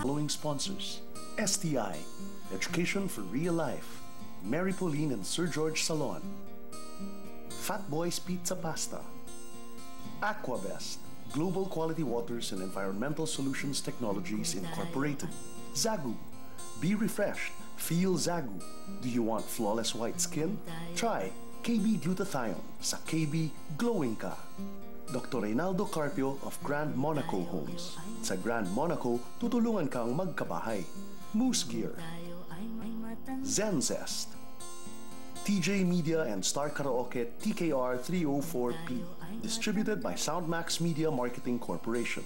Following sponsors: STI, Education for Real Life, Mary Pauline and Sir George Salon, Fat Boys Pizza Pasta, Aquabest, Global Quality Waters and Environmental Solutions Technologies Incorporated, Zagu, be refreshed, feel Zagu. Do you want flawless white skin? Try KB Glutathione sa KB Glowing Ka. Dr. Reynaldo Carpio of Grand Monaco Homes. Sa Grand Monaco, tutulungan kang magkabahay. Moose Gear, Zenzest, TJ Media and Star Karaoke TKR 304P. Distributed by Soundmax Media Marketing Corporation.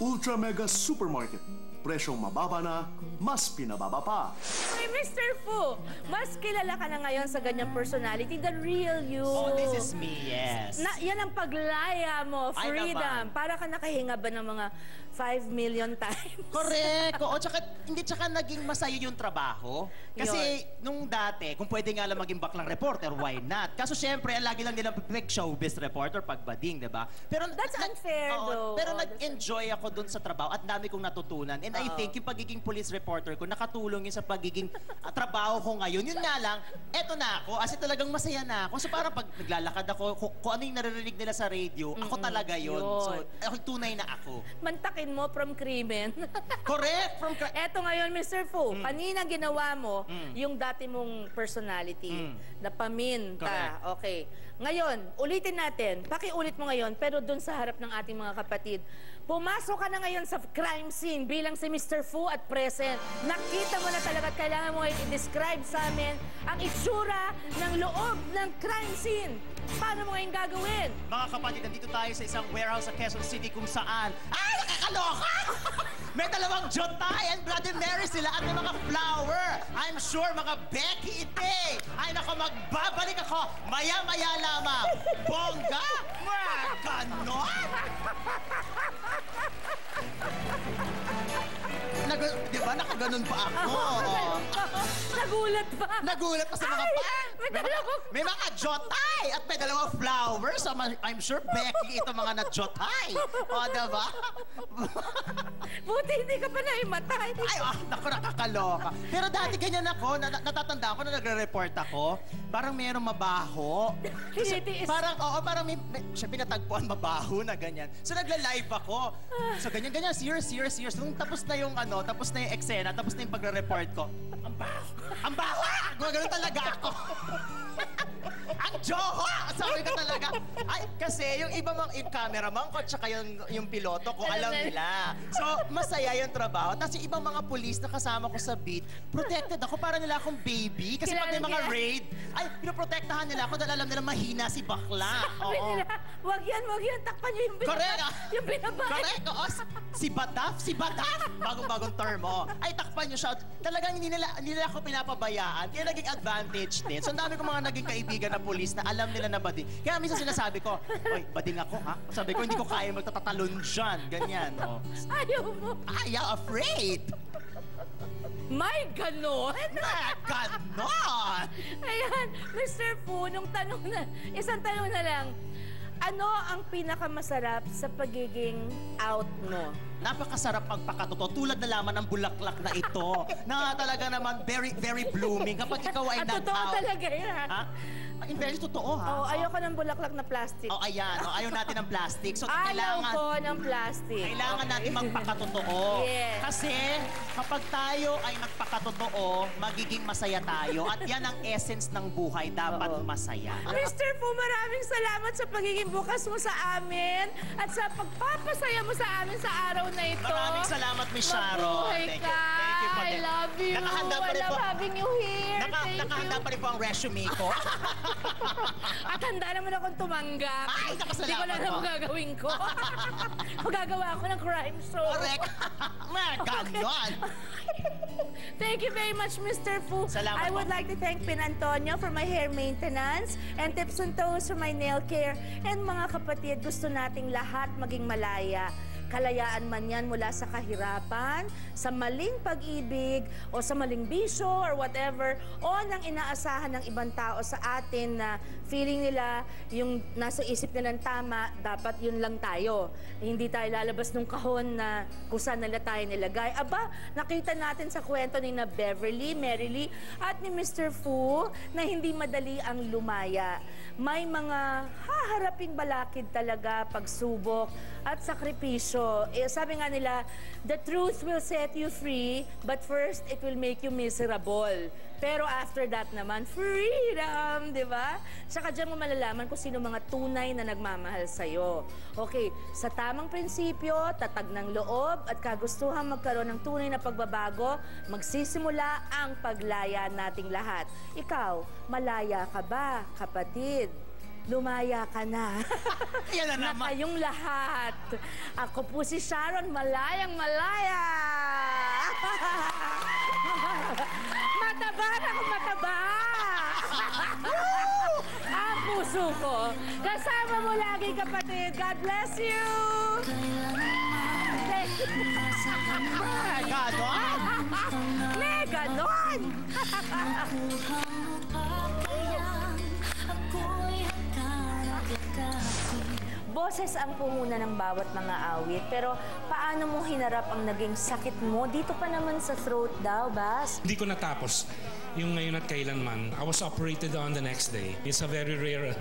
Ultra Mega Supermarket. Presyong mababa na, mas pinababa pa. Hey, Mr. Fu, mas kilala ka na ngayon sa ganyang personality, the real you. Oh, this is me, yes. Yan ang paglaya mo, freedom. Para ka nakahinga ba ng mga 5 million times? Correct. Oo, tsaka naging masaya yung trabaho. Kasi nung dati, kung pwede nga lang maging baklang reporter, why not? Kaso syempre, lagi lang nilang pick showbiz reporter pag bading, di ba? Pero that's unfair, though. Pero nag-enjoy ako dun sa trabaho at dami kong natutunan. And I think yung pagiging police reporter ko, nakatulong yun sa pagiging trabaho ko ngayon. Yun nga lang, eto na ako. Kasi talagang masaya na ako. So parang pag naglalakad ako, kung ano yung naririnig nila sa radio, ako talaga yun. So, ako tunay na ako. Mantakin mo from krimen. Correct! Eto ngayon, Mr. Fu, kanina ginawa mo yung dati mong personality na paminta. Correct. Okay. Ngayon, ulitin natin. Pakiulit mo ngayon, pero dun sa harap ng ating mga kapatid. Pumasok ka na ngayon sa crime scene bilang si Mr. Fu at present. Nakita mo na talaga at kailangan mo i-describe sa amin ang itsura ng loob ng crime scene. Paano mo ngayon gagawin? Mga kapatid, nandito tayo sa isang warehouse sa Quezon City kung saan... Ay, nakakaloka! May dalawang Jotay and Bloody Mary sila at may mga flower. I'm sure mga Becky Ite. Ay, nako, magbabalik ako maya-maya lamang. Bongga! Ganon! Di ba, nakaganon pa ako? Nagulat pa. Nagulat pa sa mga may mga Jotay at may dalawang flowers. I'm sure Becky ito mga na-Jotay. O, diba? Buti hindi ka pa naimatay. Ay, naku, nakakaloka. Pero dati ganyan ako, natatandaan ko na nagre-report ako, parang mayroong mabaho. Parang, parang siya pinatagpuan mabaho na ganyan. So nagla-live ako. So ganyan, serious. Nung tapos na yung tapos na yung eksena, tapos na yung pagre-report ko, ang baho! Ang baho! Gumagano talaga ako. Ang joho! Sabi ko talaga. Ay, kasi yung iba yung cameraman ko at saka yung piloto ko, alam nila. So, masaya yung trabaho. Tapos yung ibang mga police na kasama ko sa beat, protected ako para nila akong baby. Kasi pag may mga raid, ay, pinoprotektahan nila ako dahil alam nila mahina si bakla. Sabi nila, wag yan, takpan niyo yung binaba. Correct! Yung binaba. Correct! Oo, si Badaf! Bagong term, ay, takpan niyo siya. Talagang hindi nila ako pinapabayaan. Kaya naging advantage din. So, ang dami kong mga naging kaibigan na police na alam nila na bading. Kaya minsan sinasabi ko, oy, bading ako, ha? Sabi ko, hindi ko kaya magtatatalon dyan. Ganyan, Ayaw mo. Ayaw, afraid. May ganon? Ganon! Ayan, Mr. Fu, isang tanong na lang. Ano ang pinakamasarap sa pagiging out mo? Napakasarap magpakatotoo. Tulad na laman ng bulaklak na ito. Na talaga naman very, very blooming. Kapag ikaw ay nag-out. Totoo talaga yan. Ha? In fairness, totoo, ha? Ayoko ng bulaklak na plastic. Ayan. Ayaw natin ng plastic. So, ayaw ko ng plastic. Kailangan natin magpakatotoo. Yes. Kasi, kapag tayo ay nagpakatotoo, magiging masaya tayo. At yan ang essence ng buhay. Dapat masaya. Mr. Fu, maraming salamat sa pagiging bukas mo sa amin at sa pagpapasaya mo sa amin sa araw na ito. Maraming salamat, Miss Sharon. Mabuhay Thank ka. you po. I love you. Nakahanda pa rin I po. love having you here. Nakahanda pa rin po ang resume ko. At handa naman akong tumanggap. Ay, nakasalamat Hindi ko na po. magagawin ko. Magagawa ako ng crime show. Correct. Ganon. Thank you very much, Mr. Fu. Salamat I would po. like to thank Pin Antonio for my hair maintenance and Tips and Toes for my nail care. And mga kapatid, gusto nating lahat maging malaya. kalayaan man yan mula sa kahirapan, sa maling pag-ibig, o sa maling bisyo, or whatever, o nang inaasahan ng ibang tao sa atin na feeling nila yung nasa isip nila ng tama, dapat yun lang tayo. Hindi tayo lalabas ng kahon na kung saan nila tayo nilagay. Aba, nakita natin sa kwento ni na Beverly, Merrily, at ni Mr. Fu na hindi madali ang lumaya. May mga haharaping balakid talaga, pagsubok at sakripisyo. Sabi nga nila, the truth will set you free, but first it will make you miserable. Pero after that naman, freedom, di ba? Saka dyan mo malalaman kung sino mga tunay na nagmamahal sa'yo. Okay, sa tamang prinsipyo, tatag ng loob at kagustuhan magkaroon ng tunay na pagbabago, magsisimula ang paglaya nating lahat. Ikaw, malaya ka ba, kapatid? Lumaya ka na. Yan na Na naman. kayong lahat. Ako po si Sharon, malayang malaya. Mataba na ako, mataba. Ang puso ko. Kasama mo lagi, kapatid. God bless you. Ganon? Ganon. Boses ang pumuna ng bawat mga awit, pero paano mo hinarap ang naging sakit mo? Dito pa naman sa throat daw, Bas. Hindi ko natapos yung ngayon at kailanman. I was operated on the next day. It's a very rare